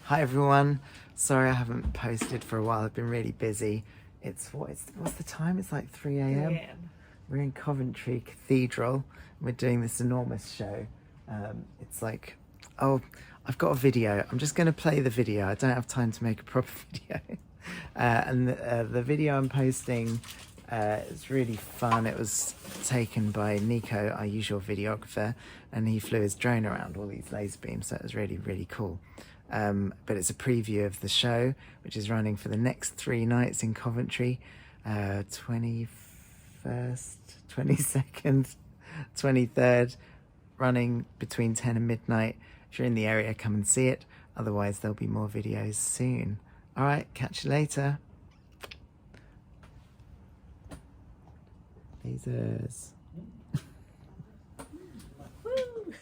Hi everyone. Sorry I haven't posted for a while. I've been really busy. What's the time? It's like 3 a.m. We're in Coventry Cathedral. We're doing this enormous show. It's like, oh, I've got a video. I'm just going to play the video. I don't have time to make a proper video. And the video I'm posting is really fun. It was taken by Nico, our usual videographer, and he flew his drone around all these laser beams, so it was really, really cool. But it's a preview of the show, which is running for the next 3 nights in Coventry, 21st, 22nd, 23rd, running between 10 and midnight. If you're in the area, come and see it. Otherwise, there'll be more videos soon. All right, catch you later. Lasers. Woo!